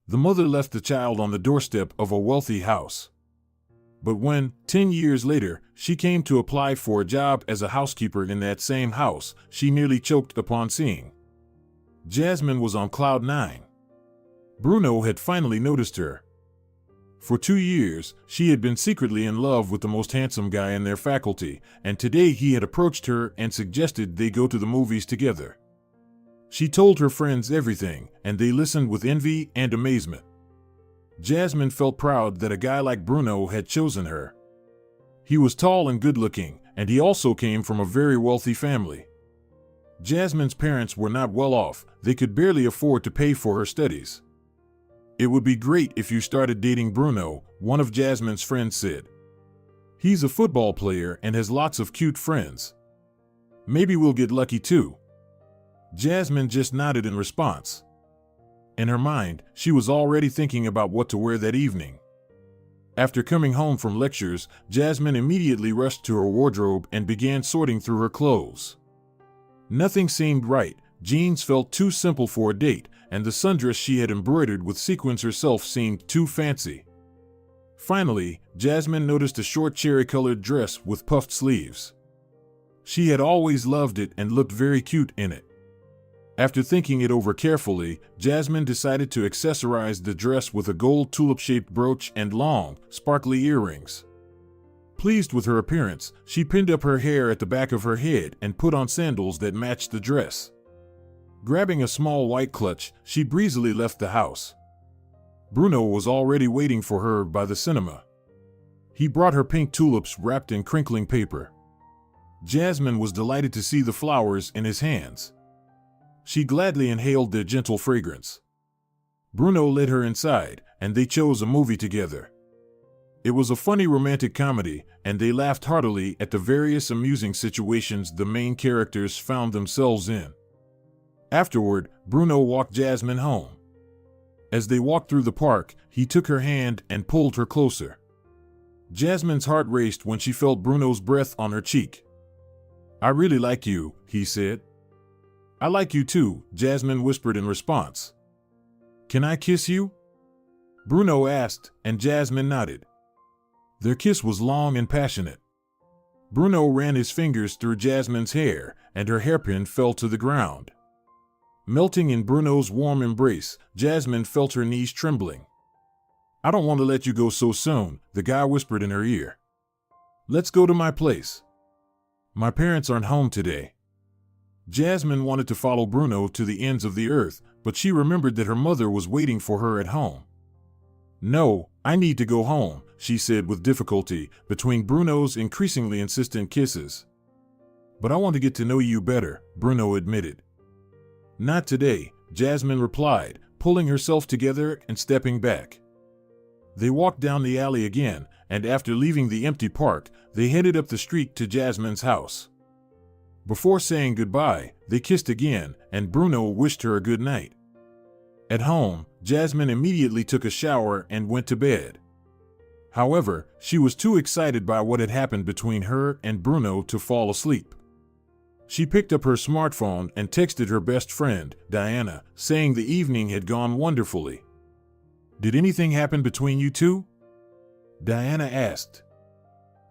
The mother left the child on the doorstep of a wealthy house. But when, 10 years later, she came to apply for a job as a housekeeper in that same house, she nearly choked upon seeing. Jasmine was on cloud nine. Bruno had finally noticed her. For 2 years, she had been secretly in love with the most handsome guy in their faculty, and today he had approached her and suggested they go to the movies together. She told her friends everything, and they listened with envy and amazement. Jasmine felt proud that a guy like Bruno had chosen her. He was tall and good-looking, and he also came from a very wealthy family. Jasmine's parents were not well off; they could barely afford to pay for her studies. "It would be great if you started dating Bruno," one of Jasmine's friends said. "He's a football player and has lots of cute friends. Maybe we'll get lucky too." Jasmine just nodded in response. In her mind, she was already thinking about what to wear that evening. After coming home from lectures, Jasmine immediately rushed to her wardrobe and began sorting through her clothes. Nothing seemed right. Jeans felt too simple for a date, and the sundress she had embroidered with sequins herself seemed too fancy. Finally, Jasmine noticed a short cherry-colored dress with puffed sleeves. She had always loved it and looked very cute in it. After thinking it over carefully, Jasmine decided to accessorize the dress with a gold tulip-shaped brooch and long, sparkly earrings. Pleased with her appearance, she pinned up her hair at the back of her head and put on sandals that matched the dress. Grabbing a small white clutch, she breezily left the house. Bruno was already waiting for her by the cinema. He brought her pink tulips wrapped in crinkling paper. Jasmine was delighted to see the flowers in his hands. She gladly inhaled their gentle fragrance. Bruno led her inside, and they chose a movie together. It was a funny romantic comedy, and they laughed heartily at the various amusing situations the main characters found themselves in. Afterward, Bruno walked Jasmine home. As they walked through the park, he took her hand and pulled her closer. Jasmine's heart raced when she felt Bruno's breath on her cheek. "I really like you," he said. "I like you too," Jasmine whispered in response. "Can I kiss you?" Bruno asked, and Jasmine nodded. Their kiss was long and passionate. Bruno ran his fingers through Jasmine's hair, and her hairpin fell to the ground. Melting in Bruno's warm embrace, Jasmine felt her knees trembling. "I don't want to let you go so soon," the guy whispered in her ear. "Let's go to my place. My parents aren't home today." Jasmine wanted to follow Bruno to the ends of the earth, but she remembered that her mother was waiting for her at home. "No, I need to go home," she said with difficulty, between Bruno's increasingly insistent kisses. "But I want to get to know you better," Bruno admitted. "Not today," Jasmine replied, pulling herself together and stepping back. They walked down the alley again, and after leaving the empty park, they headed up the street to Jasmine's house. Before saying goodbye, they kissed again, and Bruno wished her a good night. At home, Jasmine immediately took a shower and went to bed. However, she was too excited by what had happened between her and Bruno to fall asleep. She picked up her smartphone and texted her best friend, Diana, saying the evening had gone wonderfully. "Did anything happen between you two?" Diana asked.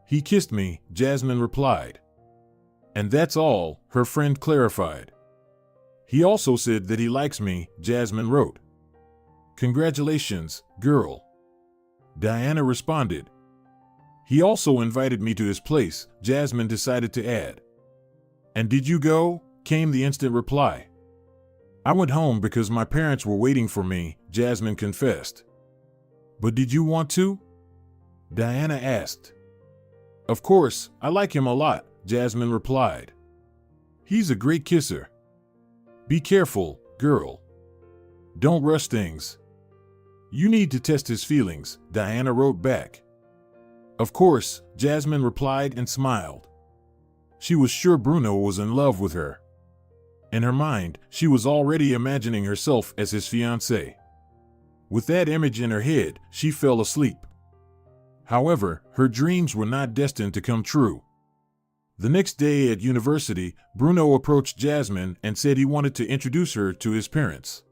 "He kissed me," Jasmine replied. "And that's all," her friend clarified. "He also said that he likes me," Jasmine wrote. "Congratulations, girl," Diana responded. "He also invited me to his place," Jasmine decided to add. "And did you go?" came the instant reply. "I went home because my parents were waiting for me," Jasmine confessed. "But did you want to?" Diana asked. "Of course, I like him a lot," Jasmine replied. "He's a great kisser. Be careful, girl. Don't rush things. You need to test his feelings," Diana wrote back. "Of course," Jasmine replied and smiled. She was sure Bruno was in love with her. In her mind, she was already imagining herself as his fiancé. With that image in her head, she fell asleep. However, her dreams were not destined to come true. The next day at university, Bruno approached Jasmine and said he wanted to introduce her to his parents.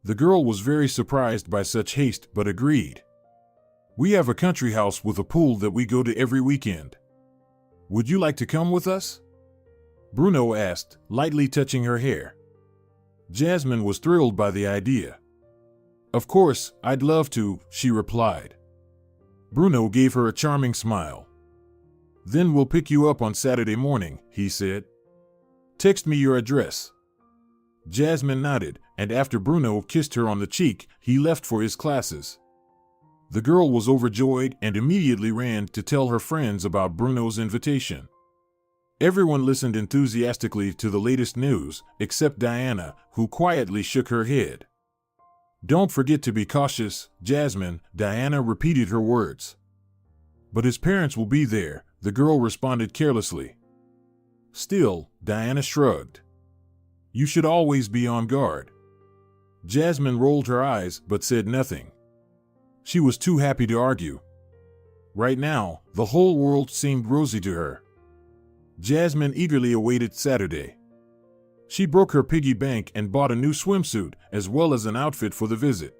The girl was very surprised by such haste but agreed. We have a country house with a pool that we go to every weekend. Would you like to come with us? Bruno asked, lightly touching her hair. Jasmine was thrilled by the idea. Of course, I'd love to, she replied. Bruno gave her a charming smile. Then we'll pick you up on Saturday morning, he said. Text me your address. Jasmine nodded, and after Bruno kissed her on the cheek, he left for his classes. The girl was overjoyed and immediately ran to tell her friends about Bruno's invitation. Everyone listened enthusiastically to the latest news, except Diana, who quietly shook her head. Don't forget to be cautious, Jasmine, Diana repeated her words. But his parents will be there, the girl responded carelessly. Still, Diana shrugged. You should always be on guard. Jasmine rolled her eyes but said nothing. She was too happy to argue. Right now, the whole world seemed rosy to her. Jasmine eagerly awaited Saturday. She broke her piggy bank and bought a new swimsuit as well as an outfit for the visit.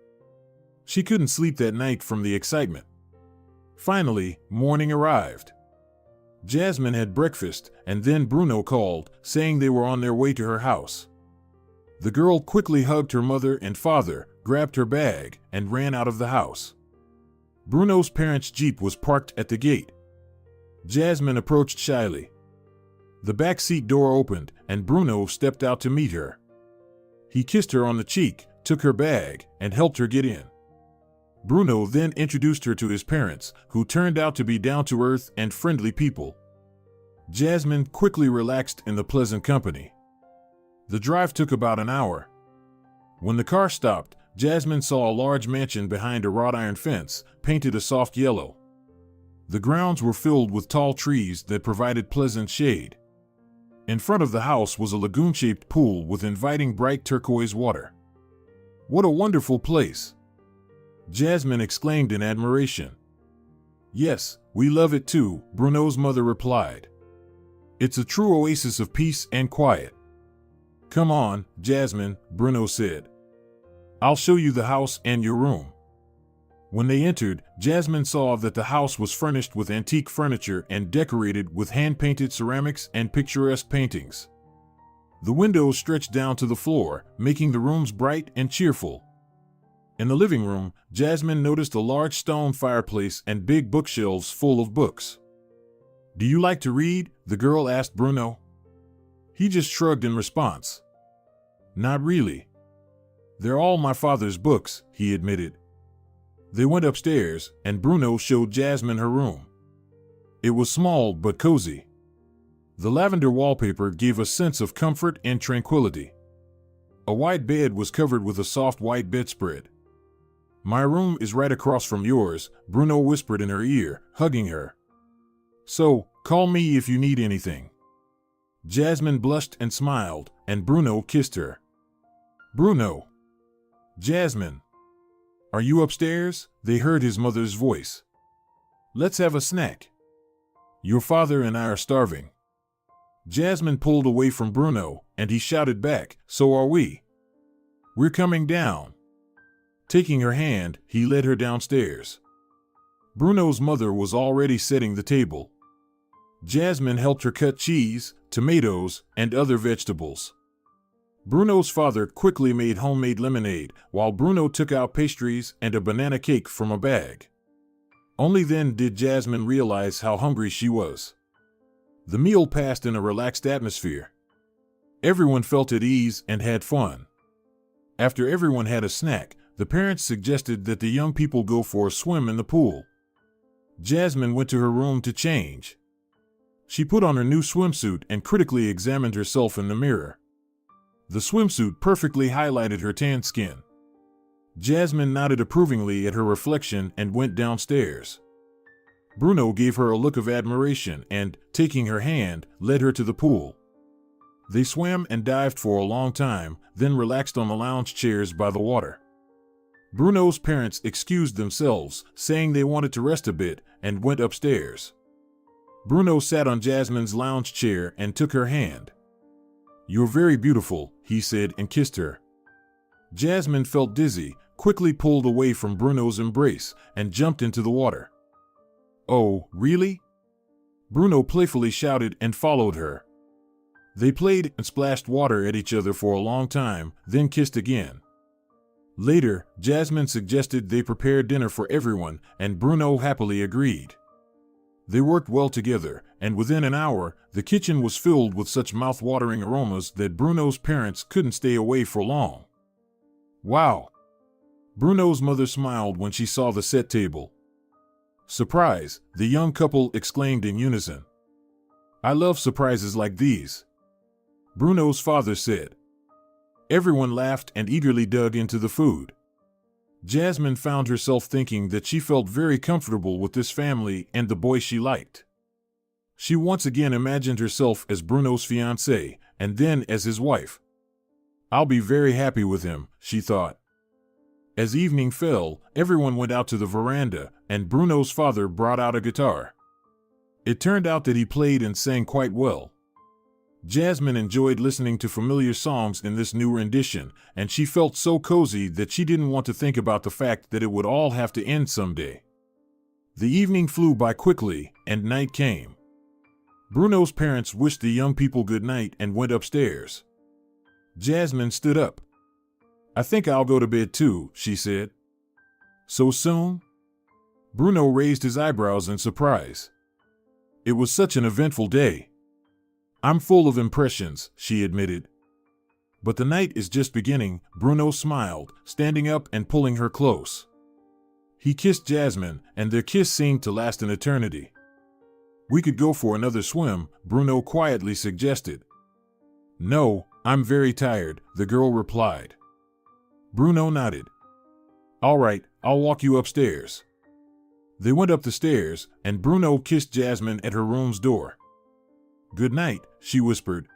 She couldn't sleep that night from the excitement. Finally, morning arrived. Jasmine had breakfast, and then Bruno called, saying they were on their way to her house. The girl quickly hugged her mother and father, grabbed her bag, and ran out of the house. Bruno's parents' Jeep was parked at the gate. Jasmine approached shyly. The back seat door opened, and Bruno stepped out to meet her. He kissed her on the cheek, took her bag, and helped her get in. Bruno then introduced her to his parents, who turned out to be down-to-earth and friendly people. Jasmine quickly relaxed in the pleasant company. The drive took about an hour. When the car stopped, Jasmine saw a large mansion behind a wrought iron fence, painted a soft yellow. The grounds were filled with tall trees that provided pleasant shade. In front of the house was a lagoon-shaped pool with inviting bright turquoise water. What a wonderful place! Jasmine exclaimed in admiration. Yes, we love it too, Bruno's mother replied. It's a true oasis of peace and quiet. Come on, Jasmine, Bruno said. I'll show you the house and your room. When they entered, Jasmine saw that the house was furnished with antique furniture and decorated with hand-painted ceramics and picturesque paintings. The windows stretched down to the floor, making the rooms bright and cheerful. In the living room, Jasmine noticed a large stone fireplace and big bookshelves full of books. Do you like to read? The girl asked Bruno. He just shrugged in response. Not really. They're all my father's books, he admitted. They went upstairs, and Bruno showed Jasmine her room. It was small but cozy. The lavender wallpaper gave a sense of comfort and tranquility. A white bed was covered with a soft white bedspread. My room is right across from yours, Bruno whispered in her ear, hugging her. So, call me if you need anything. Jasmine blushed and smiled, and Bruno kissed her. Bruno. Jasmine. Are you upstairs? They heard his mother's voice. Let's have a snack. Your father and I are starving. Jasmine pulled away from Bruno, and he shouted back, so are we. We're coming down. Taking her hand, he led her downstairs. Bruno's mother was already setting the table. Jasmine helped her cut cheese, tomatoes, and other vegetables. Bruno's father quickly made homemade lemonade, while Bruno took out pastries and a banana cake from a bag. Only then did Jasmine realize how hungry she was. The meal passed in a relaxed atmosphere. Everyone felt at ease and had fun. After everyone had a snack, the parents suggested that the young people go for a swim in the pool. Jasmine went to her room to change. She put on her new swimsuit and critically examined herself in the mirror. The swimsuit perfectly highlighted her tan skin. Jasmine nodded approvingly at her reflection and went downstairs. Bruno gave her a look of admiration and, taking her hand, led her to the pool. They swam and dived for a long time, then relaxed on the lounge chairs by the water. Bruno's parents excused themselves, saying they wanted to rest a bit, and went upstairs. Bruno sat on Jasmine's lounge chair and took her hand. You're very beautiful, he said and kissed her. Jasmine felt dizzy, quickly pulled away from Bruno's embrace, and jumped into the water. "Oh, really?" Bruno playfully shouted and followed her. They played and splashed water at each other for a long time, then kissed again. Later, Jasmine suggested they prepare dinner for everyone, and Bruno happily agreed. They worked well together, and within an hour, the kitchen was filled with such mouth-watering aromas that Bruno's parents couldn't stay away for long. "Wow!" Bruno's mother smiled when she saw the set table. "Surprise!" the young couple exclaimed in unison. "I love surprises like these," Bruno's father said. Everyone laughed and eagerly dug into the food. Jasmine found herself thinking that she felt very comfortable with this family and the boy she liked. She once again imagined herself as Bruno's fiancée, and then as his wife. "I'll be very happy with him," she thought. As evening fell, everyone went out to the veranda, and Bruno's father brought out a guitar. It turned out that he played and sang quite well. Jasmine enjoyed listening to familiar songs in this new rendition, and she felt so cozy that she didn't want to think about the fact that it would all have to end someday. The evening flew by quickly, and night came. Bruno's parents wished the young people good night and went upstairs. Jasmine stood up. "I think I'll go to bed too," she said. "So soon?" Bruno raised his eyebrows in surprise. It was such an eventful day. "I'm full of impressions," she admitted. "But the night is just beginning," Bruno smiled, standing up and pulling her close. He kissed Jasmine, and their kiss seemed to last an eternity. "We could go for another swim," Bruno quietly suggested. "No, I'm very tired," the girl replied. Bruno nodded. "All right, I'll walk you upstairs." They went up the stairs, and Bruno kissed Jasmine at her room's door. "Good night," she whispered.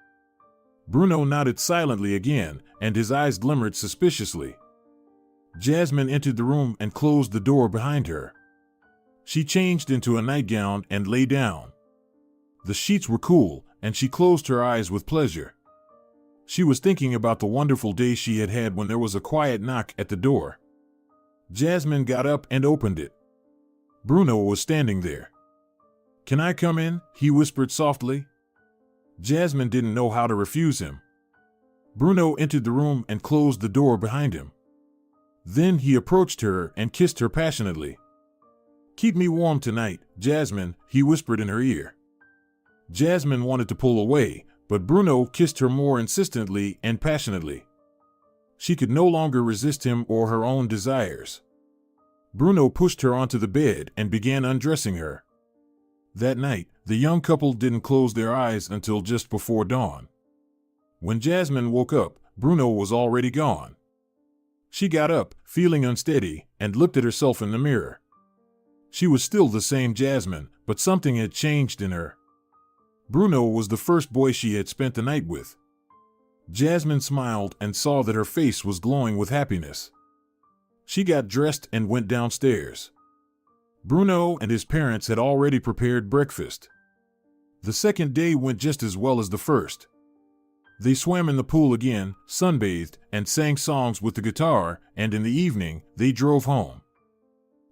Bruno nodded silently again, and his eyes glimmered suspiciously. Jasmine entered the room and closed the door behind her. She changed into a nightgown and lay down. The sheets were cool, and she closed her eyes with pleasure. She was thinking about the wonderful day she had had when there was a quiet knock at the door. Jasmine got up and opened it. Bruno was standing there. "Can I come in?" he whispered softly. Jasmine didn't know how to refuse him. Bruno entered the room and closed the door behind him. Then he approached her and kissed her passionately. "Keep me warm tonight, Jasmine," he whispered in her ear. Jasmine wanted to pull away, but Bruno kissed her more insistently and passionately. She could no longer resist him or her own desires. Bruno pushed her onto the bed and began undressing her. That night, the young couple didn't close their eyes until just before dawn. When Jasmine woke up, Bruno was already gone. She got up, feeling unsteady, and looked at herself in the mirror. She was still the same Jasmine, but something had changed in her. Bruno was the first boy she had spent the night with. Jasmine smiled and saw that her face was glowing with happiness. She got dressed and went downstairs. Bruno and his parents had already prepared breakfast. The second day went just as well as the first. They swam in the pool again, sunbathed, and sang songs with the guitar, and in the evening, they drove home.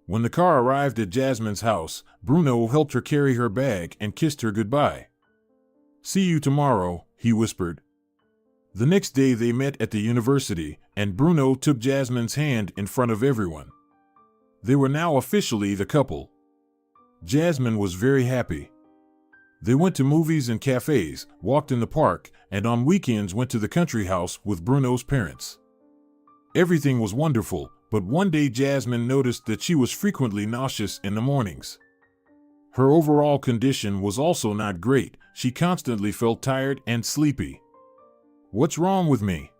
When the car arrived at Jasmine's house, Bruno helped her carry her bag and kissed her goodbye. "See you tomorrow," he whispered. The next day they met at the university, and Bruno took Jasmine's hand in front of everyone. They were now officially the couple. Jasmine was very happy. They went to movies and cafes, walked in the park, and on weekends went to the country house with Bruno's parents. Everything was wonderful, but one day Jasmine noticed that she was frequently nauseous in the mornings. Her overall condition was also not great. She constantly felt tired and sleepy. "What's wrong with me?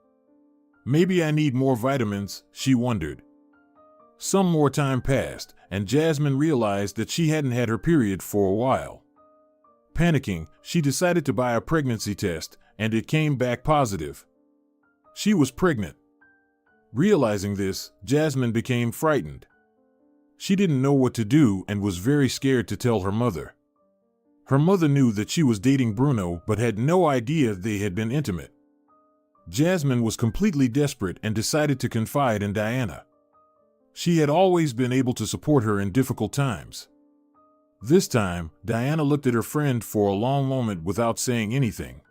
Maybe I need more vitamins," she wondered. Some more time passed, and Jasmine realized that she hadn't had her period for a while. Panicking, she decided to buy a pregnancy test, and it came back positive. She was pregnant. Realizing this, Jasmine became frightened. She didn't know what to do and was very scared to tell her mother. Her mother knew that she was dating Bruno but had no idea they had been intimate. Jasmine was completely desperate and decided to confide in Diana. She had always been able to support her in difficult times. This time, Diana looked at her friend for a long moment without saying anything.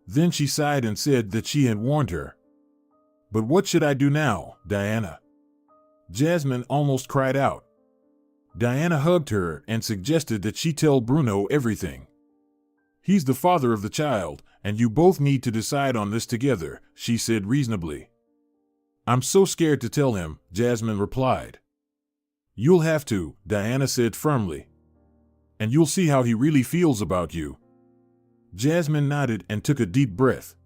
Then she sighed and said that she had warned her. "But what should I do now, Diana?" Jasmine almost cried out. Diana hugged her and suggested that she tell Bruno everything. "He's the father of the child, and you both need to decide on this together," she said reasonably. "I'm so scared to tell him," Jasmine replied. "You'll have to," Diana said firmly. "And you'll see how he really feels about you." Jasmine nodded and took a deep breath.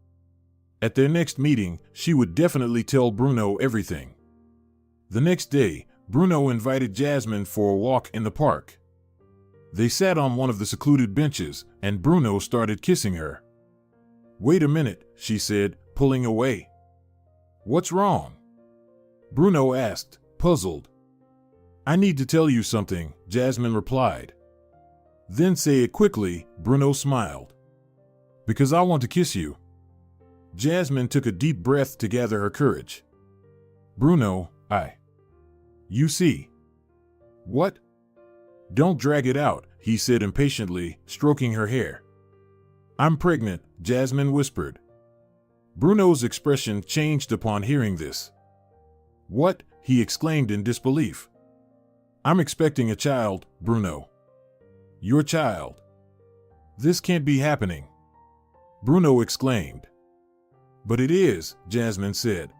At their next meeting, she would definitely tell Bruno everything. The next day, Bruno invited Jasmine for a walk in the park. They sat on one of the secluded benches, and Bruno started kissing her. "Wait a minute," she said, pulling away. "What's wrong?" Bruno asked, puzzled. "I need to tell you something," Jasmine replied. "Then say it quickly," Bruno smiled. "Because I want to kiss you." Jasmine took a deep breath to gather her courage. "Bruno, You see." "What?" "Don't drag it out," he said impatiently, stroking her hair. "I'm pregnant," Jasmine whispered. Bruno's expression changed upon hearing this. "What?" he exclaimed in disbelief. "I'm expecting a child, Bruno." "Your child?" "This can't be happening," Bruno exclaimed. "But it is," Jasmine said.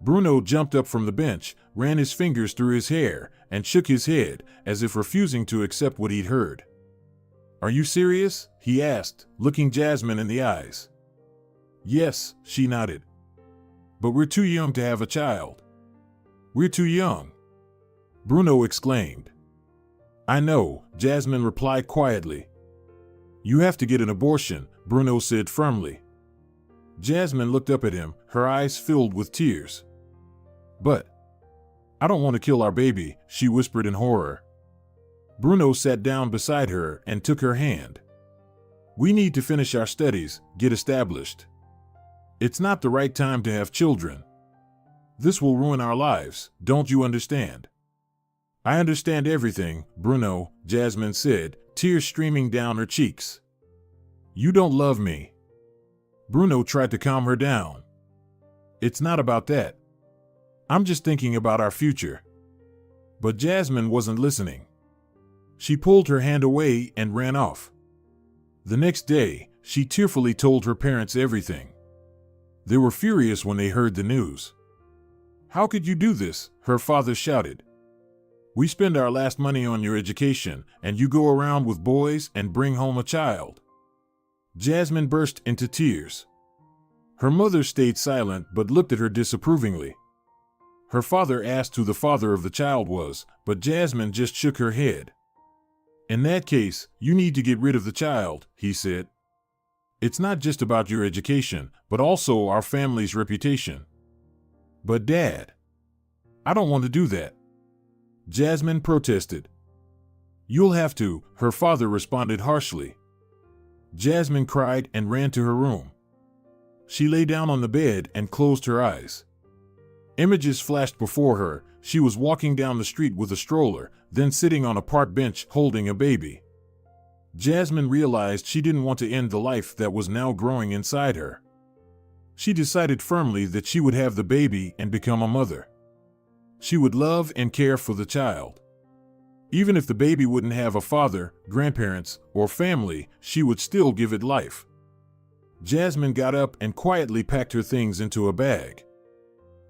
Bruno jumped up from the bench, ran his fingers through his hair, and shook his head, as if refusing to accept what he'd heard. "Are you serious?" he asked, looking Jasmine in the eyes. "Yes," she nodded. "But we're too young to have a child." "We're too young," Bruno exclaimed. "I know," Jasmine replied quietly. "You have to get an abortion," Bruno said firmly. Jasmine looked up at him, her eyes filled with tears. "But I don't want to kill our baby," she whispered in horror. Bruno sat down beside her and took her hand. "We need to finish our studies, get established. It's not the right time to have children. This will ruin our lives, don't you understand?" "I understand everything, Bruno," Jasmine said, tears streaming down her cheeks. "You don't love me." Bruno tried to calm her down. "It's not about that. I'm just thinking about our future." But Jasmine wasn't listening. She pulled her hand away and ran off. The next day, she tearfully told her parents everything. They were furious when they heard the news. "How could you do this?" her father shouted. "We spend our last money on your education, and you go around with boys and bring home a child." Jasmine burst into tears. Her mother stayed silent but looked at her disapprovingly. Her father asked who the father of the child was, but Jasmine just shook her head. "In that case, you need to get rid of the child," he said. "It's not just about your education, but also our family's reputation." "But Dad, I don't want to do that," Jasmine protested. "You'll have to," her father responded harshly. Jasmine cried and ran to her room. She lay down on the bed and closed her eyes. Images flashed before her. She was walking down the street with a stroller, then sitting on a park bench holding a baby. Jasmine realized she didn't want to end the life that was now growing inside her. She decided firmly that she would have the baby and become a mother. She would love and care for the child. Even if the baby wouldn't have a father, grandparents, or family, she would still give it life. Jasmine got up and quietly packed her things into a bag.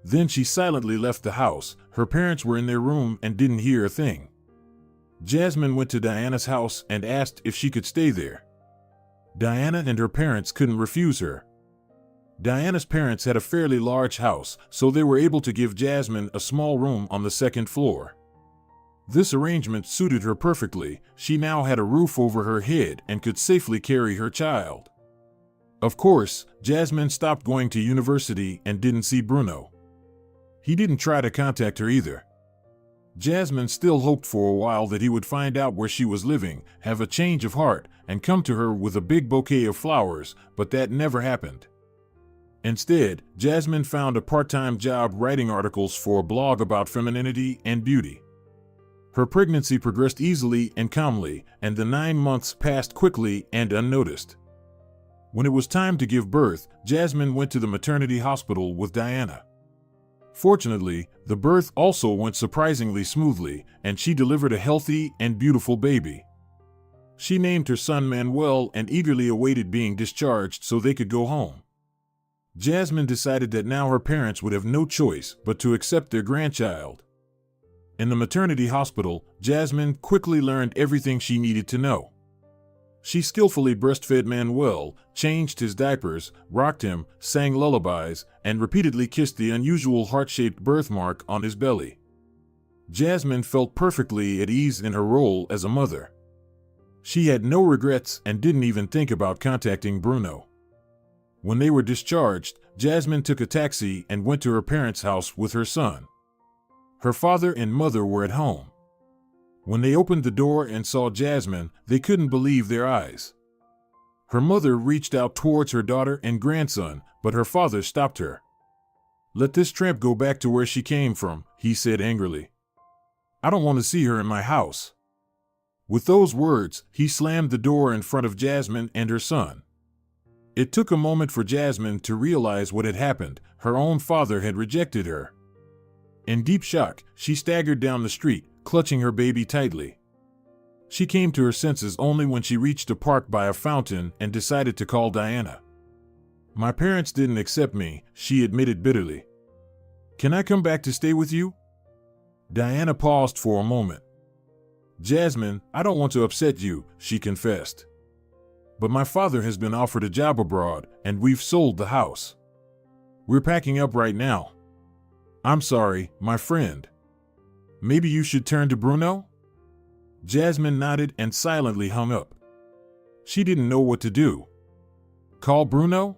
Then she silently left the house. Her parents were in their room and didn't hear a thing. Jasmine went to Diana's house and asked if she could stay there. Diana and her parents couldn't refuse her. Diana's parents had a fairly large house, so they were able to give Jasmine a small room on the second floor. This arrangement suited her perfectly. She now had a roof over her head and could safely carry her child. Of course, Jasmine stopped going to university and didn't see Bruno. He didn't try to contact her either. Jasmine still hoped for a while that he would find out where she was living, have a change of heart, and come to her with a big bouquet of flowers, but that never happened. Instead, Jasmine found a part-time job writing articles for a blog about femininity and beauty. Her pregnancy progressed easily and calmly, and the 9 months passed quickly and unnoticed. When it was time to give birth, Jasmine went to the maternity hospital with Diana. Fortunately, the birth also went surprisingly smoothly, and she delivered a healthy and beautiful baby. She named her son Manuel and eagerly awaited being discharged so they could go home. Jasmine decided that now her parents would have no choice but to accept their grandchild. In the maternity hospital, Jasmine quickly learned everything she needed to know. She skillfully breastfed Manuel, changed his diapers, rocked him, sang lullabies, and repeatedly kissed the unusual heart-shaped birthmark on his belly. Jasmine felt perfectly at ease in her role as a mother. She had no regrets and didn't even think about contacting Bruno. When they were discharged, Jasmine took a taxi and went to her parents' house with her son. Her father and mother were at home. When they opened the door and saw Jasmine, they couldn't believe their eyes. Her mother reached out towards her daughter and grandson, but her father stopped her. "Let this tramp go back to where she came from," he said angrily. "I don't want to see her in my house." With those words, he slammed the door in front of Jasmine and her son. It took a moment for Jasmine to realize what had happened. Her own father had rejected her. In deep shock, she staggered down the street, clutching her baby tightly. She came to her senses only when she reached a park by a fountain and decided to call Diana. "My parents didn't accept me," she admitted bitterly. "Can I come back to stay with you?" Diana paused for a moment. "Jasmine, I don't want to upset you," she confessed. "But my father has been offered a job abroad, and we've sold the house. We're packing up right now. I'm sorry, my friend. Maybe you should turn to Bruno?" Jasmine nodded and silently hung up. She didn't know what to do. Call Bruno?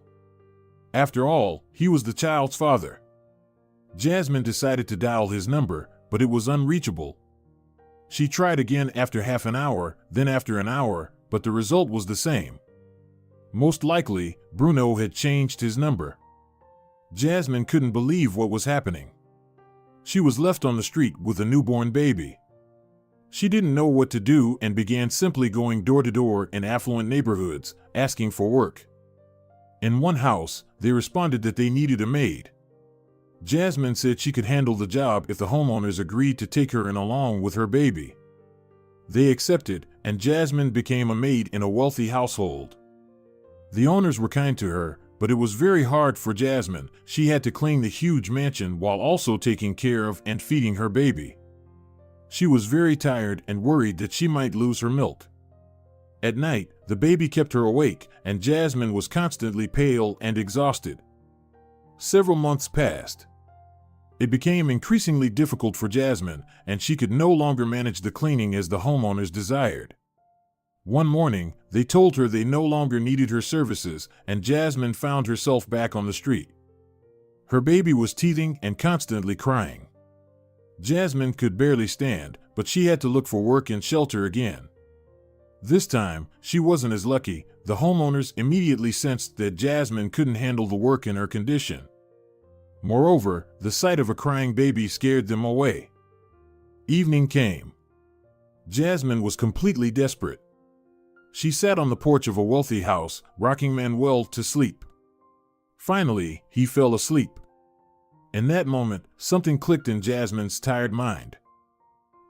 After all, he was the child's father. Jasmine decided to dial his number, but it was unreachable. She tried again after half an hour, then after an hour, but the result was the same. Most likely, Bruno had changed his number. Jasmine couldn't believe what was happening. She was left on the street with a newborn baby. She didn't know what to do and began simply going door to door in affluent neighborhoods, asking for work. In one house, they responded that they needed a maid. Jasmine said she could handle the job if the homeowners agreed to take her in along with her baby. They accepted, and Jasmine became a maid in a wealthy household. The owners were kind to her, but it was very hard for Jasmine. She had to clean the huge mansion while also taking care of and feeding her baby. She was very tired and worried that she might lose her milk. At night, the baby kept her awake, and Jasmine was constantly pale and exhausted. Several months passed. It became increasingly difficult for Jasmine, and she could no longer manage the cleaning as the homeowners desired. One morning, they told her they no longer needed her services, and Jasmine found herself back on the street. Her baby was teething and constantly crying. Jasmine could barely stand, but she had to look for work and shelter again. This time, she wasn't as lucky. The homeowners immediately sensed that Jasmine couldn't handle the work in her condition. Moreover, the sight of a crying baby scared them away. Evening came. Jasmine was completely desperate. She sat on the porch of a wealthy house, rocking Manuel to sleep. Finally, he fell asleep. In that moment, something clicked in Jasmine's tired mind.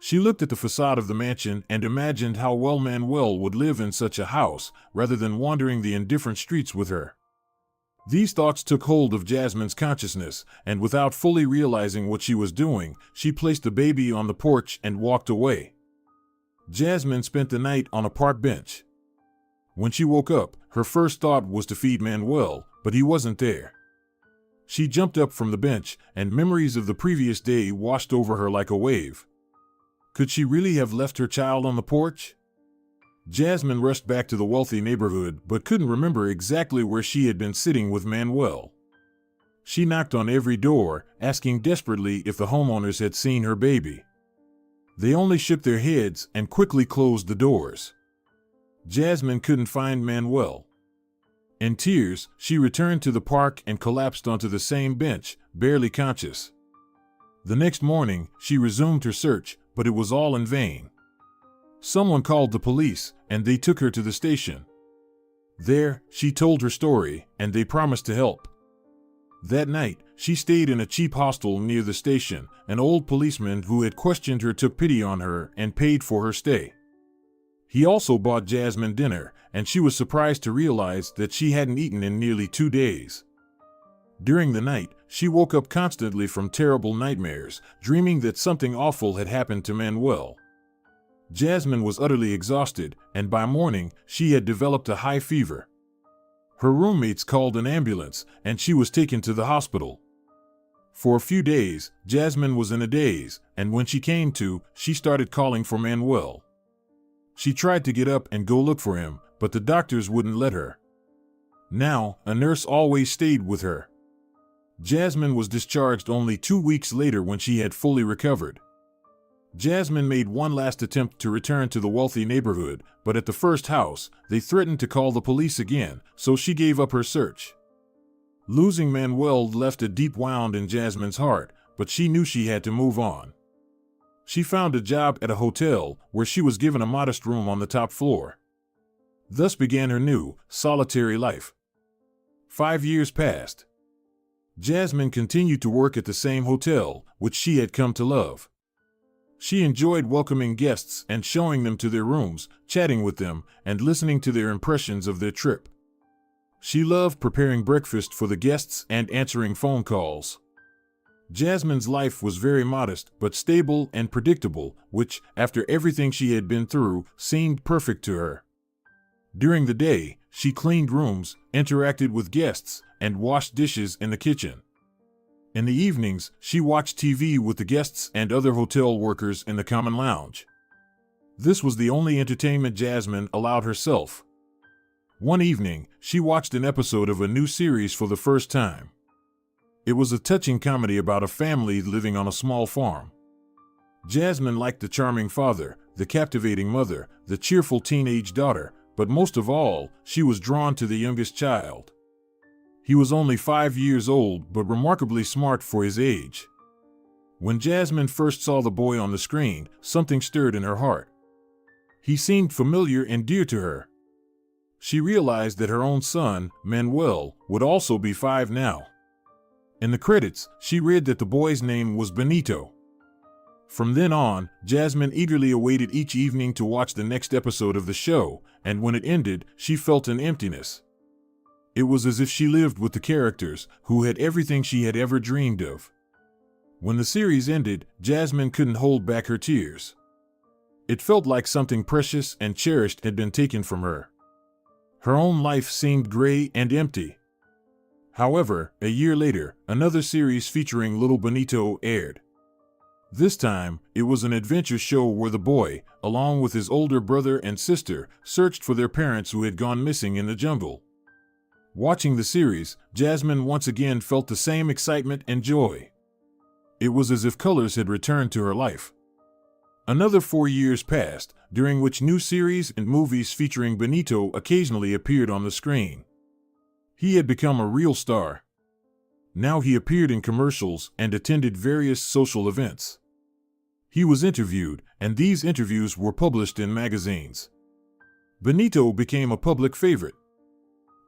She looked at the facade of the mansion and imagined how well Manuel would live in such a house, rather than wandering the indifferent streets with her. These thoughts took hold of Jasmine's consciousness, and without fully realizing what she was doing, she placed the baby on the porch and walked away. Jasmine spent the night on a park bench. When she woke up, her first thought was to feed Manuel, but he wasn't there. She jumped up from the bench, and memories of the previous day washed over her like a wave. Could she really have left her child on the porch? Jasmine rushed back to the wealthy neighborhood but couldn't remember exactly where she had been sitting with Manuel. She knocked on every door, asking desperately if the homeowners had seen her baby. They only shook their heads and quickly closed the doors. Jasmine couldn't find Manuel. In tears, she returned to the park and collapsed onto the same bench, barely conscious. The next morning, she resumed her search, but it was all in vain. Someone called the police, and they took her to the station. There, she told her story, and they promised to help. That night, she stayed in a cheap hostel near the station. An old policeman who had questioned her took pity on her and paid for her stay. He also bought Jasmine dinner, and she was surprised to realize that she hadn't eaten in nearly 2 days. During the night, she woke up constantly from terrible nightmares, dreaming that something awful had happened to Manuel. Jasmine was utterly exhausted, and by morning, she had developed a high fever. Her roommates called an ambulance, and she was taken to the hospital. For a few days, Jasmine was in a daze, and when she came to, she started calling for Manuel. She tried to get up and go look for him, but the doctors wouldn't let her. Now, a nurse always stayed with her. Jasmine was discharged only 2 weeks later when she had fully recovered. Jasmine made one last attempt to return to the wealthy neighborhood, but at the first house, they threatened to call the police again, so she gave up her search. Losing Manuel left a deep wound in Jasmine's heart, but she knew she had to move on. She found a job at a hotel, where she was given a modest room on the top floor. Thus began her new, solitary life. 5 years passed. Jasmine continued to work at the same hotel, which she had come to love. She enjoyed welcoming guests and showing them to their rooms, chatting with them, and listening to their impressions of their trip. She loved preparing breakfast for the guests and answering phone calls. Jasmine's life was very modest, but stable and predictable, which, after everything she had been through, seemed perfect to her. During the day, she cleaned rooms, interacted with guests, and washed dishes in the kitchen. In the evenings, she watched TV with the guests and other hotel workers in the common lounge. This was the only entertainment Jasmine allowed herself. One evening, she watched an episode of a new series for the first time. It was a touching comedy about a family living on a small farm. Jasmine liked the charming father, the captivating mother, the cheerful teenage daughter, but most of all, she was drawn to the youngest child. He was only 5 years old, but remarkably smart for his age. When Jasmine first saw the boy on the screen, something stirred in her heart. He seemed familiar and dear to her. She realized that her own son, Manuel, would also be 5 now. In the credits, she read that the boy's name was Benito. From then on, Jasmine eagerly awaited each evening to watch the next episode of the show, and when it ended, she felt an emptiness. It was as if she lived with the characters, who had everything she had ever dreamed of. When the series ended, Jasmine couldn't hold back her tears. It felt like something precious and cherished had been taken from her. Her own life seemed gray and empty. However, a year later, another series featuring little Benito aired. This time, it was an adventure show where the boy, along with his older brother and sister, searched for their parents who had gone missing in the jungle. Watching the series, Jasmine once again felt the same excitement and joy. It was as if colors had returned to her life. Another 4 years passed, during which new series and movies featuring Benito occasionally appeared on the screen. He had become a real star. Now he appeared in commercials and attended various social events. He was interviewed, and these interviews were published in magazines. Benito became a public favorite.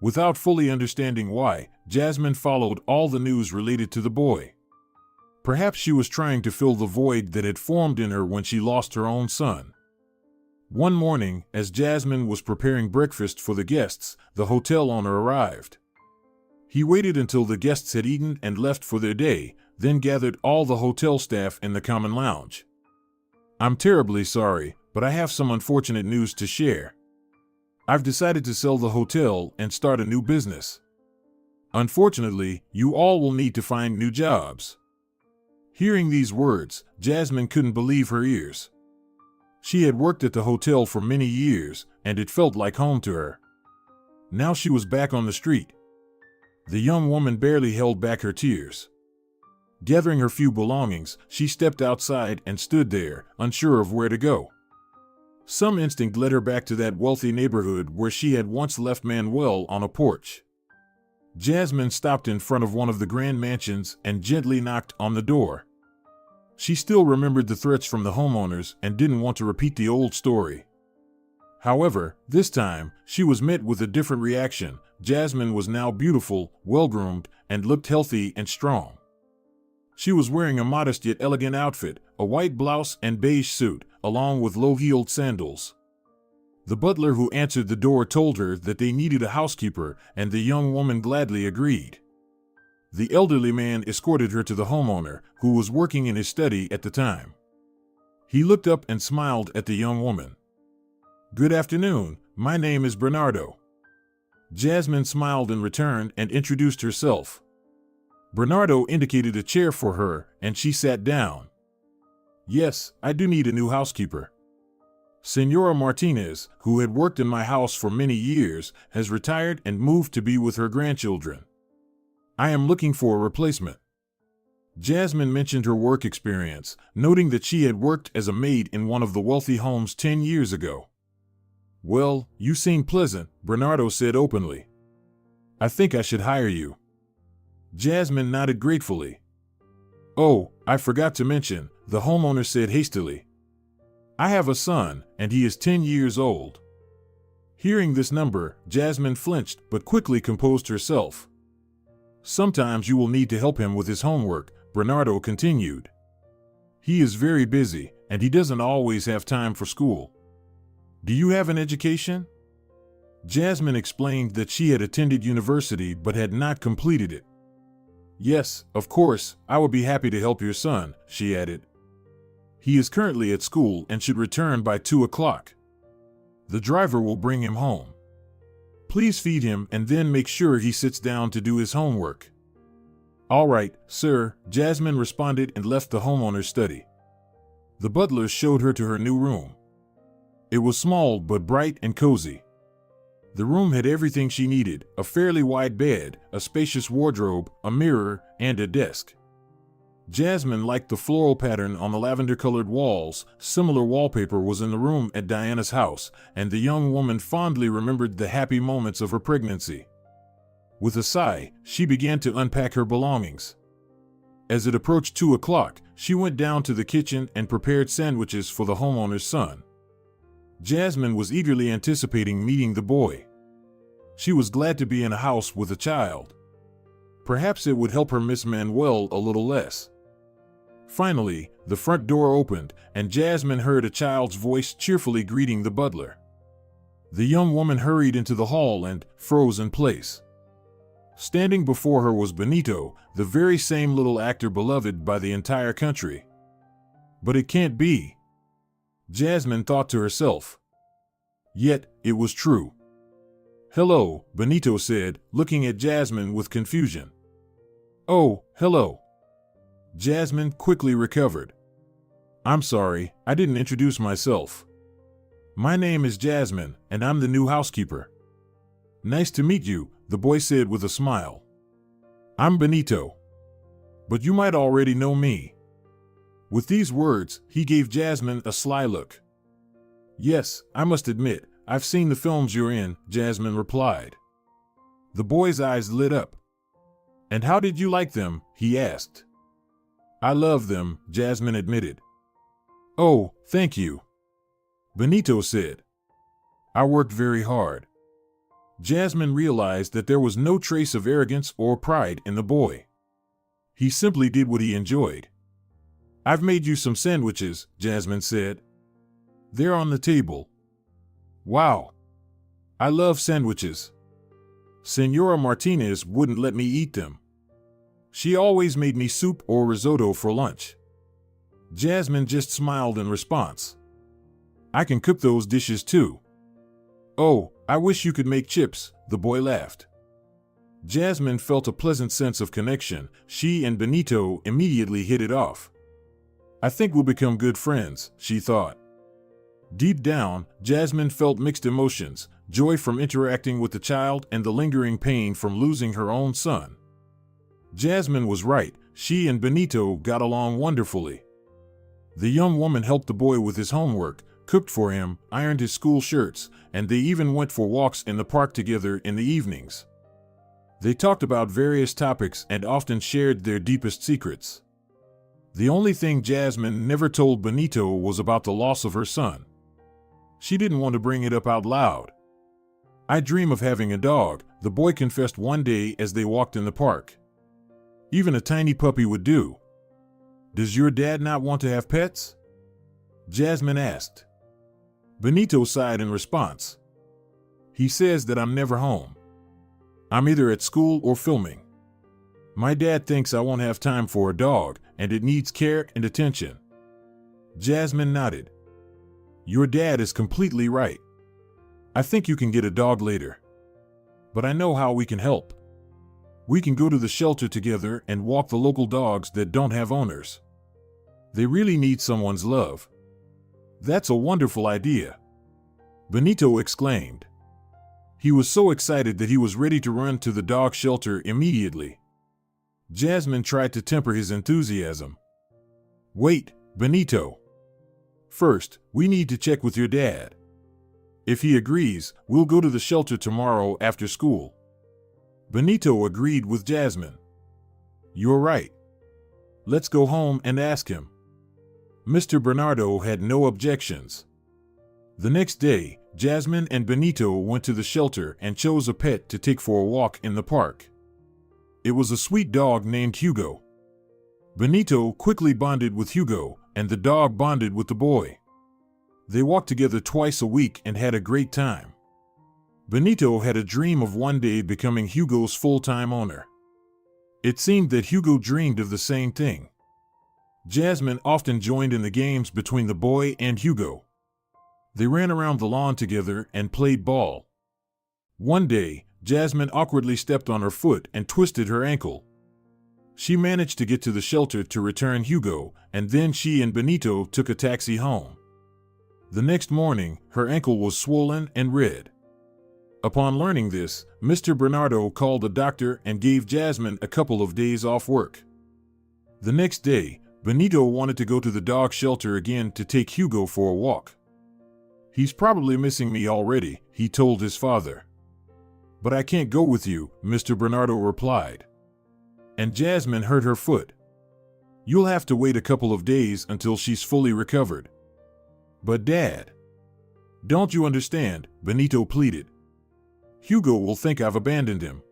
Without fully understanding why, Jasmine followed all the news related to the boy. Perhaps she was trying to fill the void that had formed in her when she lost her own son. One morning, as Jasmine was preparing breakfast for the guests, the hotel owner arrived. He waited until the guests had eaten and left for their day, then gathered all the hotel staff in the common lounge. "I'm terribly sorry, but I have some unfortunate news to share. I've decided to sell the hotel and start a new business. Unfortunately, you all will need to find new jobs." Hearing these words, Jasmine couldn't believe her ears. She had worked at the hotel for many years, and it felt like home to her. Now she was back on the street. The young woman barely held back her tears. Gathering her few belongings, she stepped outside and stood there, unsure of where to go. Some instinct led her back to that wealthy neighborhood where she had once left Manuel on a porch. Jasmine stopped in front of one of the grand mansions and gently knocked on the door. She still remembered the threats from the homeowners and didn't want to repeat the old story. However, this time, she was met with a different reaction. Jasmine was now beautiful, well-groomed, and looked healthy and strong. She was wearing a modest yet elegant outfit, a white blouse and beige suit, along with low-heeled sandals. The butler who answered the door told her that they needed a housekeeper, and the young woman gladly agreed. The elderly man escorted her to the homeowner, who was working in his study at the time. He looked up and smiled at the young woman. "Good afternoon, my name is Bernardo." Jasmine smiled in return and introduced herself. Bernardo indicated a chair for her, and she sat down. "Yes, I do need a new housekeeper. Senora Martinez, who had worked in my house for many years, has retired and moved to be with her grandchildren. I am looking for a replacement." Jasmine mentioned her work experience, noting that she had worked as a maid in one of the wealthy homes 10 years ago. "Well, you seem pleasant," Bernardo said openly. "I think I should hire you." Jasmine nodded gratefully. "Oh, I forgot to mention," the homeowner said hastily. "I have a son, and he is 10 years old." Hearing this number, Jasmine flinched but quickly composed herself. "Sometimes you will need to help him with his homework," Bernardo continued. "He is very busy, and he doesn't always have time for school." "Do you have an education?" Jasmine explained that she had attended university but had not completed it. "Yes, of course, I would be happy to help your son," she added. "He is currently at school and should return by 2 o'clock. The driver will bring him home. Please feed him and then make sure he sits down to do his homework." "All right, sir," Jasmine responded and left the homeowner's study. The butler showed her to her new room. It was small but bright and cozy. The room had everything she needed: a fairly wide bed, a spacious wardrobe, a mirror, and a desk. Jasmine liked the floral pattern on the lavender-colored walls. Similar wallpaper was in the room at Diana's house, and the young woman fondly remembered the happy moments of her pregnancy. With a sigh, she began to unpack her belongings. As it approached 2 o'clock, she went down to the kitchen and prepared sandwiches for the homeowner's son. Jasmine was eagerly anticipating meeting the boy. She was glad to be in a house with a child. Perhaps it would help her miss Manuel a little less. Finally, the front door opened, and Jasmine heard a child's voice cheerfully greeting the butler. The young woman hurried into the hall and froze in place. Standing before her was Benito, the very same little actor beloved by the entire country. "But it can't be," Jasmine thought to herself. Yet, it was true. "Hello," Benito said, looking at Jasmine with confusion. "Oh, hello." Jasmine quickly recovered. "I'm sorry, I didn't introduce myself. My name is Jasmine, and I'm the new housekeeper." "Nice to meet you," the boy said with a smile. "I'm Benito. But you might already know me." With these words, he gave Jasmine a sly look. "Yes, I must admit, I've seen the films you're in," Jasmine replied. The boy's eyes lit up. "And how did you like them?" he asked. "I love them," Jasmine admitted. "Oh, thank you," Benito said. "I worked very hard." Jasmine realized that there was no trace of arrogance or pride in the boy. He simply did what he enjoyed. "I've made you some sandwiches," Jasmine said. "They're on the table." "Wow. I love sandwiches. Senora Martinez wouldn't let me eat them. She always made me soup or risotto for lunch." Jasmine just smiled in response. "I can cook those dishes too." "Oh, I wish you could make chips," the boy laughed. Jasmine felt a pleasant sense of connection. She and Benito immediately hit it off. "I think we'll become good friends," she thought. Deep down, Jasmine felt mixed emotions: joy from interacting with the child and the lingering pain from losing her own son. Jasmine was right. She and Benito got along wonderfully. The young woman helped the boy with his homework, cooked for him, ironed his school shirts, and they even went for walks in the park together in the evenings. They talked about various topics and often shared their deepest secrets. The only thing Jasmine never told Benito was about the loss of her son. She didn't want to bring it up out loud. "I dream of having a dog," the boy confessed one day as they walked in the park. "Even a tiny puppy would do." "Does your dad not want to have pets?" Jasmine asked. Benito sighed in response. "He says that I'm never home. I'm either at school or filming. My dad thinks I won't have time for a dog, and it needs care and attention." Jasmine nodded. "Your dad is completely right. I think you can get a dog later. But I know how we can help. We can go to the shelter together and walk the local dogs that don't have owners. They really need someone's love." "That's a wonderful idea," Benito exclaimed. He was so excited that he was ready to run to the dog shelter immediately. Jasmine tried to temper his enthusiasm. "Wait, Benito. First, we need to check with your dad. If he agrees, we'll go to the shelter tomorrow after school." Benito agreed with Jasmine. "You're right. Let's go home and ask him." Mr. Bernardo had no objections. The next day, Jasmine and Benito went to the shelter and chose a pet to take for a walk in the park. It was a sweet dog named Hugo. Benito quickly bonded with Hugo, and the dog bonded with the boy. They walked together twice a week and had a great time. Benito had a dream of one day becoming Hugo's full-time owner. It seemed that Hugo dreamed of the same thing. Jasmine often joined in the games between the boy and Hugo. They ran around the lawn together and played ball. One day, Jasmine awkwardly stepped on her foot and twisted her ankle. She managed to get to the shelter to return Hugo, and then she and Benito took a taxi home. The next morning, her ankle was swollen and red. Upon learning this, Mr. Bernardo called a doctor and gave Jasmine a couple of days off work. The next day, Benito wanted to go to the dog shelter again to take Hugo for a walk. "He's probably missing me already," he told his father. "But I can't go with you," Mr. Bernardo replied. And Jasmine hurt her foot. "You'll have to wait a couple of days until she's fully recovered." "But Dad..." "Don't you understand?" Benito pleaded. "Hugo will think I've abandoned him.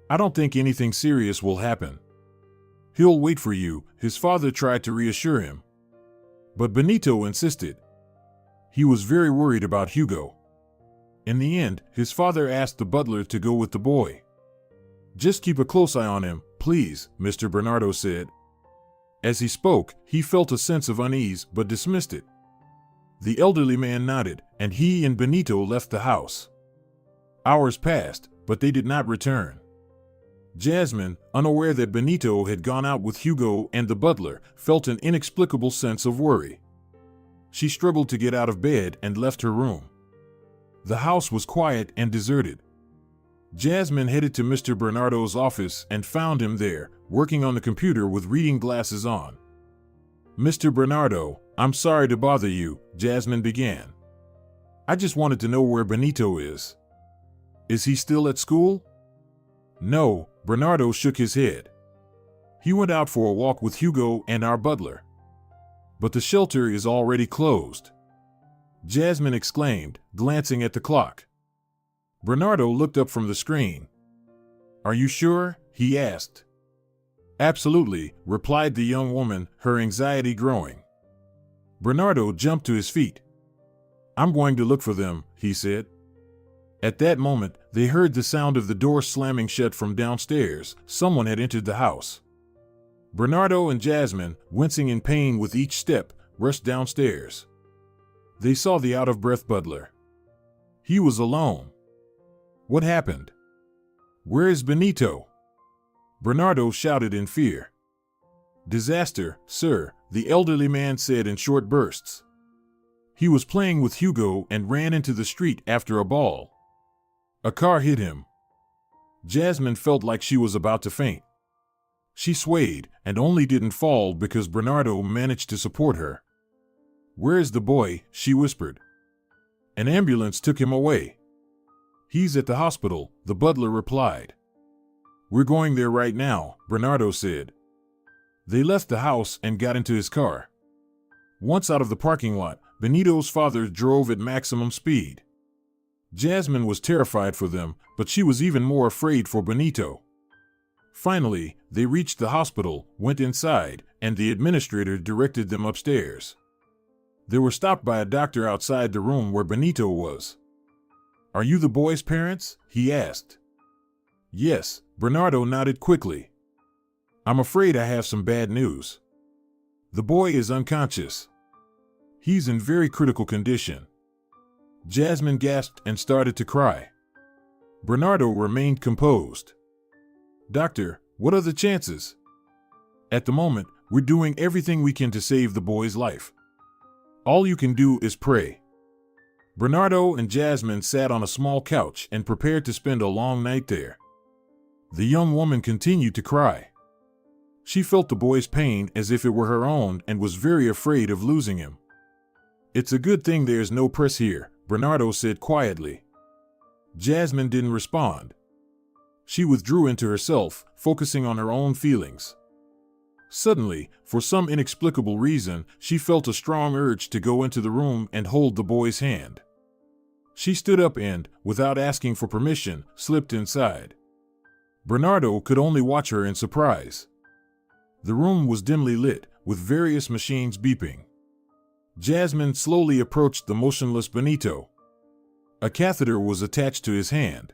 I don't think anything serious will happen. He'll wait for you," his father tried to reassure him. But Benito insisted. He was very worried about Hugo. In the end, his father asked the butler to go with the boy. "Just keep a close eye on him, please," Mr. Bernardo said. As he spoke, he felt a sense of unease but dismissed it. The elderly man nodded, and he and Benito left the house. Hours passed, but they did not return. Jasmine, unaware that Benito had gone out with Hugo and the butler, felt an inexplicable sense of worry. She struggled to get out of bed and left her room. The house was quiet and deserted. Jasmine headed to Mr. Bernardo's office and found him there, working on the computer with reading glasses on. "Mr. Bernardo, I'm sorry to bother you," Jasmine began. "I just wanted to know where Benito is. Is he still at school?" "No," Bernardo shook his head. "He went out for a walk with Hugo and our butler. But the shelter is already closed," Jasmine exclaimed, glancing at the clock. Bernardo looked up from the screen. "Are you sure?" he asked. "Absolutely," replied the young woman, her anxiety growing. Bernardo jumped to his feet. "I'm going to look for them," he said. At that moment, they heard the sound of the door slamming shut from downstairs. Someone had entered the house. Bernardo and Jasmine, wincing in pain with each step, rushed downstairs. They saw the out-of-breath butler. He was alone. What happened? "Where is Benito?" Bernardo shouted in fear. "Disaster, sir," the elderly man said in short bursts. "He was playing with Hugo and ran into the street after a ball. A car hit him." Jasmine felt like she was about to faint. She swayed and only didn't fall because Bernardo managed to support her. "Where is the boy?" she whispered. "An ambulance took him away." "He's at the hospital," the butler replied. "We're going there right now," Bernardo said. They left the house and got into his car. Once out of the parking lot, Benito's father drove at maximum speed. Jasmine was terrified for them, but she was even more afraid for Benito. Finally, they reached the hospital, went inside, and the administrator directed them upstairs. They were stopped by a doctor outside the room where Benito was. "Are you the boy's parents?" he asked. "Yes," Bernardo nodded quickly. "I'm afraid I have some bad news. The boy is unconscious. He's in very critical condition." Jasmine gasped and started to cry. Bernardo remained composed. "Doctor, what are the chances?" "At the moment, we're doing everything we can to save the boy's life. All you can do is pray." Bernardo and Jasmine sat on a small couch and prepared to spend a long night there. The young woman continued to cry. She felt the boy's pain as if it were her own and was very afraid of losing him. "It's a good thing there's no press here," Bernardo said quietly. Jasmine didn't respond. She withdrew into herself, focusing on her own feelings. Suddenly, for some inexplicable reason, she felt a strong urge to go into the room and hold the boy's hand. She stood up and, without asking for permission, slipped inside. Bernardo could only watch her in surprise. The room was dimly lit, with various machines beeping. Jasmine slowly approached the motionless Benito. A catheter was attached to his hand.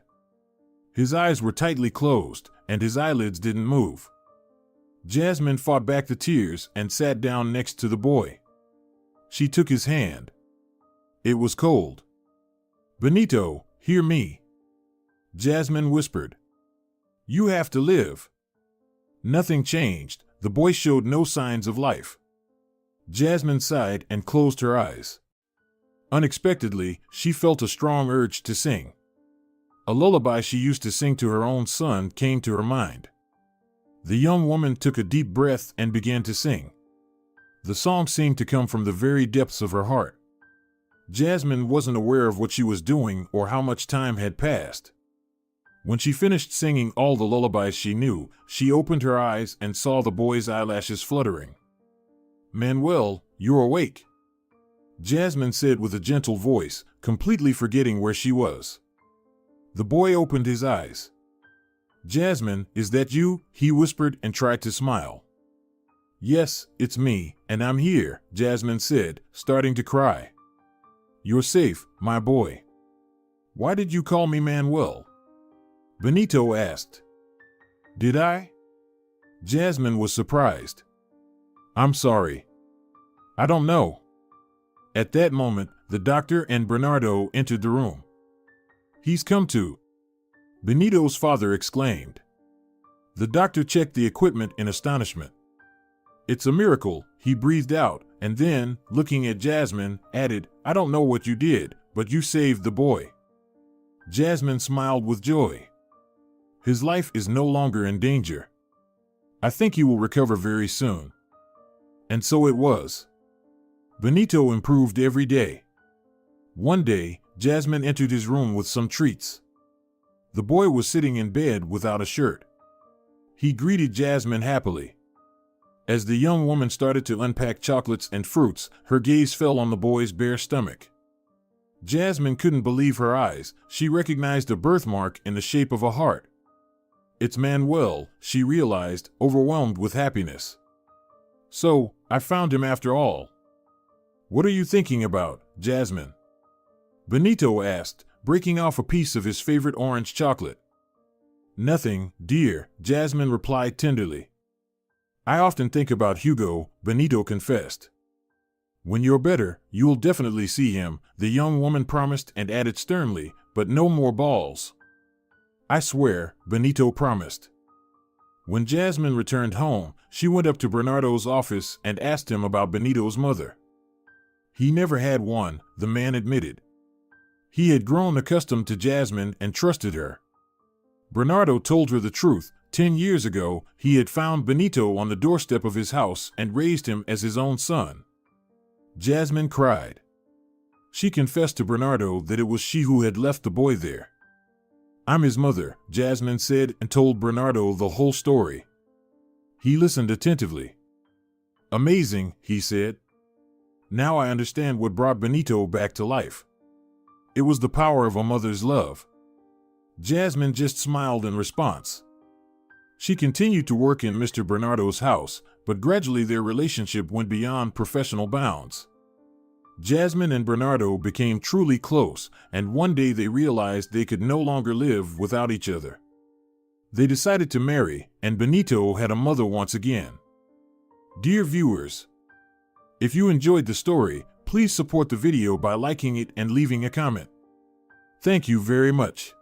His eyes were tightly closed, and his eyelids didn't move. Jasmine fought back the tears and sat down next to the boy. She took his hand. It was cold. "Benito, hear me," Jasmine whispered. "You have to live." Nothing changed. The boy showed no signs of life. Jasmine sighed and closed her eyes. Unexpectedly, she felt a strong urge to sing. A lullaby she used to sing to her own son came to her mind. The young woman took a deep breath and began to sing. The song seemed to come from the very depths of her heart. Jasmine wasn't aware of what she was doing or how much time had passed. When she finished singing all the lullabies she knew, she opened her eyes and saw the boy's eyelashes fluttering. "Manuel, you're awake," Jasmine said with a gentle voice, completely forgetting where she was. The boy opened his eyes. "Jasmine, is that you?" he whispered and tried to smile. "Yes, it's me, and I'm here," Jasmine said, starting to cry. "You're safe, my boy." "Why did you call me Manuel?" Benito asked. "Did I?" Jasmine was surprised. "I'm sorry. I don't know." At that moment, the doctor and Bernardo entered the room. "He's come to," Benito's father exclaimed. The doctor checked the equipment in astonishment. "It's a miracle," he breathed out, and then, looking at Jasmine, added, "I don't know what you did, but you saved the boy." Jasmine smiled with joy. "His life is no longer in danger. I think he will recover very soon." And so it was. Benito improved every day. One day, Jasmine entered his room with some treats. The boy was sitting in bed without a shirt. He greeted Jasmine happily. As the young woman started to unpack chocolates and fruits, her gaze fell on the boy's bare stomach. Jasmine couldn't believe her eyes. She recognized a birthmark in the shape of a heart. "It's Manuel," she realized, overwhelmed with happiness. "So, I found him after all." "What are you thinking about, Jasmine?" Benito asked, breaking off a piece of his favorite orange chocolate. "Nothing, dear," Jasmine replied tenderly. "I often think about Hugo," Benito confessed. "When you're better, you'll definitely see him," the young woman promised and added sternly, "but no more balls." "I swear," Benito promised. When Jasmine returned home, she went up to Bernardo's office and asked him about Benito's mother. He never had one, the man admitted. He had grown accustomed to Jasmine and trusted her. Bernardo told her the truth. 10 years ago, he had found Benito on the doorstep of his house and raised him as his own son. Jasmine cried. She confessed to Bernardo that it was she who had left the boy there. "I'm his mother," Jasmine said, and told Bernardo the whole story. He listened attentively. "Amazing," he said. "Now I understand what brought Benito back to life. It was the power of a mother's love." Jasmine just smiled in response. She continued to work in Mr. Bernardo's house, but gradually their relationship went beyond professional bounds. Jasmine and Bernardo became truly close, and one day they realized they could no longer live without each other. They decided to marry, and Benito had a mother once again. Dear viewers, if you enjoyed the story, please support the video by liking it and leaving a comment. Thank you very much.